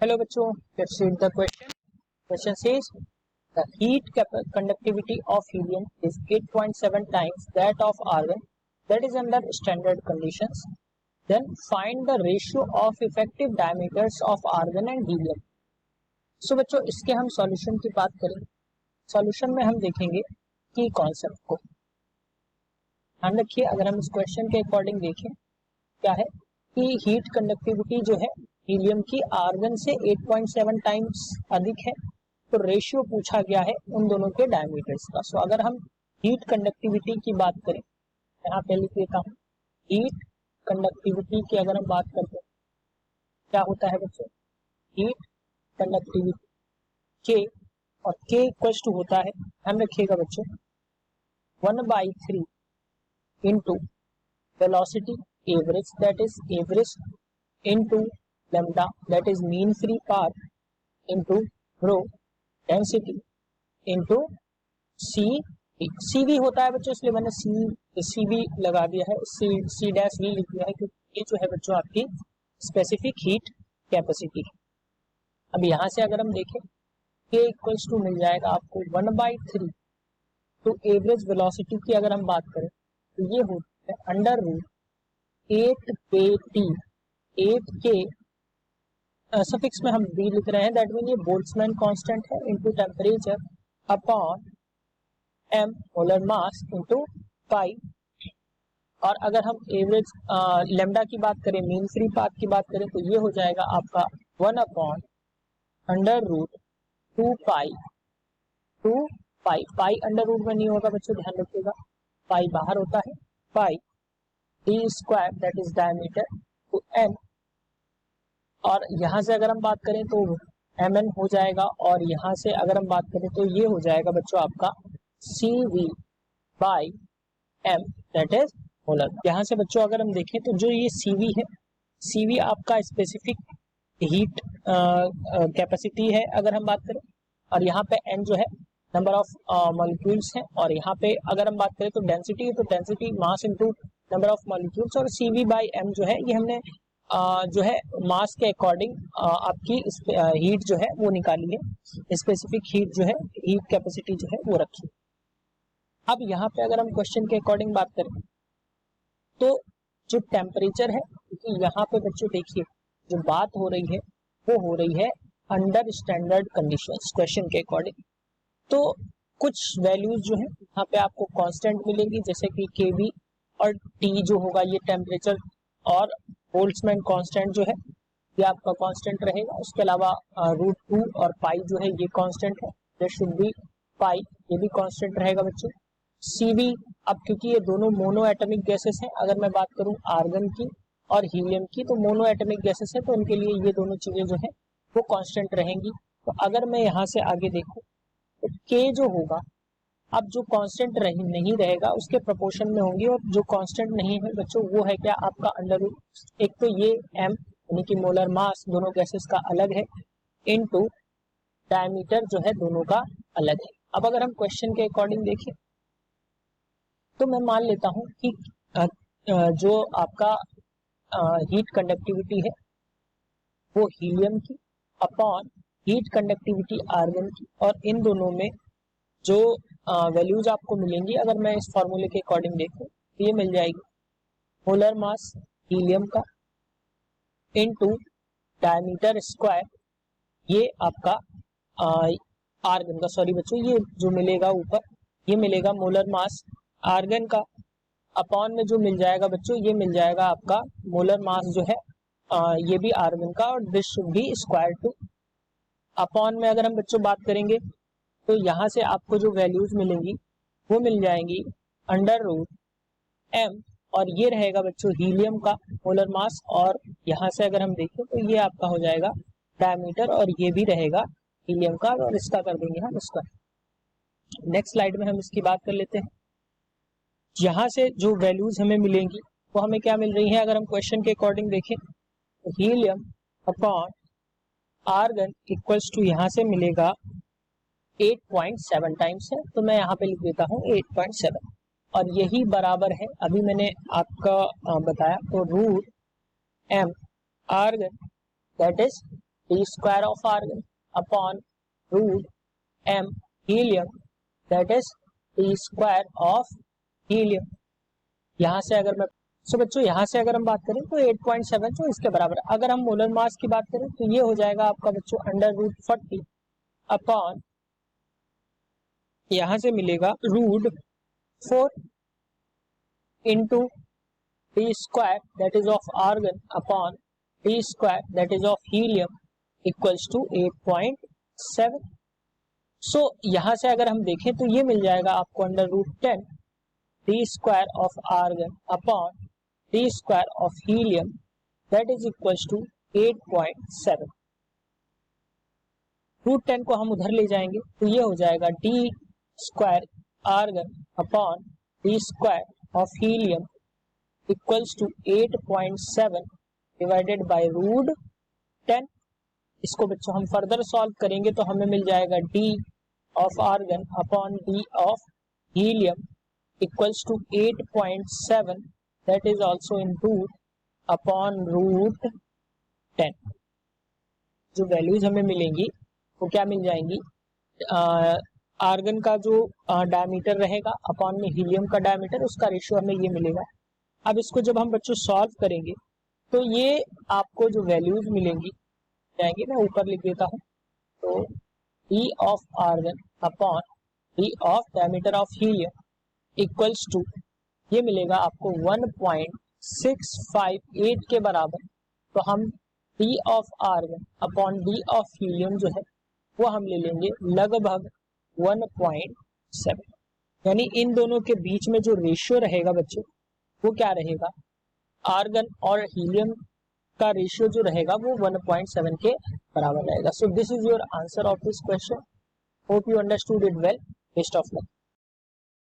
Hello बच्चों, let's read the question. Question says the heat conductivity of helium is 8.7 times that of argon, that is under standard conditions. Then find the ratio of effective diameters of argon and helium. So बच्चों, इसके हम solution की बात करें. Solution में हम देखेंगे की कॉन्सेप्ट को. ध्यान रखिए, अगर हम इस क्वेश्चन के अकॉर्डिंग देखें क्या है कि हीट कंडक्टिविटी जो है हीलियम की आर्गन से 8.7 टाइम्स अधिक है, तो रेशियो पूछा गया है उन दोनों के डायमीटर्स का. सो अगर हम हीट कंडक्टिविटी की बात करें, यहाँ पे लिख देता हूँ, हीट कंडक्टिविटी की अगर हम बात करते हैं क्या होता है बच्चों, हीट कंडक्टिविटी के और के इक्वल्स टू होता है, ध्यान रखिएगा बच्चों, 1/3 into velocity average, that is average, into lambda, that is mean free path, into rho density, into CV होता है बच्चों, इसलिए मैंने CV लगा दिया है, C डैश V लिख दिया है, क्योंकि ये जो है बच्चों आपकी स्पेसिफिक हीट कैपेसिटी है. अब यहाँ से अगर हम देखें K इक्वल्स टू मिल जाएगा आपको 1/3 तो एवरेज वेलोसिटी की अगर हम बात करें तो ये होता है under root 8KT, 8K suffix में हम बी लिख रहे हैं, दैट मीन ये बोल्ट्जमैन कांस्टेंट है, into temperature upon m molar mass into पाई. और अगर हम एवरेज लेमडा की बात करें, मीन फ्री पाथ की बात करें, तो ये हो जाएगा आपका 1 under root 2 pi under root में नहीं होगा बच्चों, ध्यान रखिएगा, पाई बाहर होता है, pi d square that is diameter two n. और यहाँ से अगर हम बात करें तो mn हो जाएगा, और यहाँ से अगर हम बात करें तो ये हो जाएगा बच्चों आपका CV by m, that is molar. यहाँ से बच्चों अगर हम देखें तो जो ये CV है, CV आपका स्पेसिफिक हीट कैपेसिटी है अगर हम बात करें, और यहाँ पे n जो है नंबर ऑफ मॉलिक्यूल्स है, और यहाँ पे अगर हम बात करें तो डेंसिटी है, तो density mass into number of molecules, और CV बाई m जो है ये हमने जो है मास के अकॉर्डिंग आपकी हीट जो है वो निकाली है, स्पेसिफिक हीट जो है, हीट कैपेसिटी जो है वो रखी. अब यहाँ पे अगर हम क्वेश्चन के अकॉर्डिंग बात करें तो जो टेम्परेचर है, क्योंकि यहाँ पे बच्चों देखिए जो बात हो रही है वो हो रही है अंडर स्टैंडर्ड कंडीशंस क्वेश्चन के अकॉर्डिंग, तो कुछ वैल्यूज जो है यहाँ पे आपको कांस्टेंट मिलेंगी, जैसे कि Kb और T जो होगा ये टेम्परेचर, और बोल्ट्जमैन कांस्टेंट जो है ये आपका कांस्टेंट रहेगा. उसके अलावा रूट 2 और पाई जो है ये कांस्टेंट है, ये शुड बी पाई, ये भी कांस्टेंट रहेगा बच्चों. CV, अब क्योंकि ये दोनों मोनो एटॉमिक गैसेस हैं, अगर मैं बात करूं आर्गन की और हीलियम की, तो मोनो एटॉमिक गैसेस है, तो उनके लिए ये दोनों चीजें जो है वो कांस्टेंट रहेंगी. तो अगर मैं यहाँ से आगे देखूं तो K जो होगा, अब जो कांस्टेंट नहीं रहेगा उसके प्रोपोर्शन में होंगी, और जो कांस्टेंट नहीं है बच्चों वो है क्या आपका अंडर रूट, एक तो ये m यानी कि मोलर मास दोनों गैसेस का अलग है, इनटू डायमीटर जो है दोनों का अलग है. अब अगर हम क्वेश्चन के अकॉर्डिंग देखें तो मैं मान लेता हूं कि जो आपका हीट कंडक्टिविटी है वो हीलियम की अपॉन हीट कंडक्टिविटी आर्गन की, और इन दोनों में जो वैल्यूज आपको मिलेंगी अगर मैं इस फॉर्मूले के अकॉर्डिंग देखूं तो ये मिल जाएगी मोलर मास हीलियम का इनटू डायमीटर स्क्वायर, ये आपका आर्गन का, सॉरी बच्चों ये जो मिलेगा ऊपर ये मिलेगा मोलर मास आर्गन का, अपॉन में जो मिल जाएगा बच्चों ये मिल जाएगा आपका मोलर मास जो है ये भी आर्गन का, और this should be square to, upon में अगर हम बच्चों बात करेंगे तो यहाँ से आपको जो वैल्यूज मिलेंगी वो मिल जाएंगी अंडर रूट m, और ये रहेगा बच्चों हीलियम का मोलर मास, और यहाँ से अगर हम देखें तो ये आपका हो जाएगा डायमीटर, और ये भी रहेगा हीलियम का, और इसका कर देंगे हम इसका. नेक्स्ट स्लाइड में हम इसकी बात कर लेते हैं. यहाँ से जो वैल्यूज हमें मिलेंगी वो हमें क्या मिल रही है, अगर हम क्वेश्चन के अकॉर्डिंग देखें तो helium upon argon equals to यहाँ से मिलेगा 8.7 टाइम्स है, तो मैं यहाँ पे लिख देता हूँ 8.7, और यही बराबर है अभी मैंने आपका बताया तो root m argon that is T square of argon upon root m helium that is T square of helium. यहाँ से अगर मैं बच्चों यहाँ से अगर हम बात करें तो 8.7 जो इसके बराबर है। अगर हम मोलर मास की बात करें तो ये हो जाएगा आपका बच्चों अंडर रूट 40 अपॉन यहाँ से मिलेगा root 4 into T square that is of argon upon T square that is of helium equals to 8.7। So यहाँ से अगर हम देखें तो ये मिल जाएगा आपको under root 10 T square of argon upon T square of helium that is equals to 8.7। Root 10 को हम उधर ले जाएंगे तो ये हो जाएगा T square argon upon T square of helium equals to 8.7 divided by root 10। इसको बच्चों हम फर्दर सॉल्व करेंगे तो हमें मिल जाएगा D of argon upon D of helium equals to 8.7 that is also in root upon root 10। जो values हमें मिलेंगी वो क्या मिल जाएंगी, आर्गन का जो डायमीटर रहेगा अपॉन में हीलियम का डायमीटर, उसका रेशियो हमें ये मिलेगा। अब इसको जब हम बच्चों सॉल्व करेंगे तो ये आपको जो वैल्यूज मिलेंगी जाएंगे, मैं ऊपर लिख देता हूँ। तो E of argon upon E of diameter of helium equals to ये मिलेगा आपको 1.658 के बराबर। तो हम D of argon upon D of helium जो है वो हम ले लेंगे लगभग 1.7, यानी इन दोनों के बीच में जो रेशियो रहेगा बच्चों वो क्या रहेगा, आर्गन और हीलियम का रेशियो जो रहेगा वो 1.7 के बराबर रहेगा। So this is your answer of this question. Hope you understood it well. Best of luck.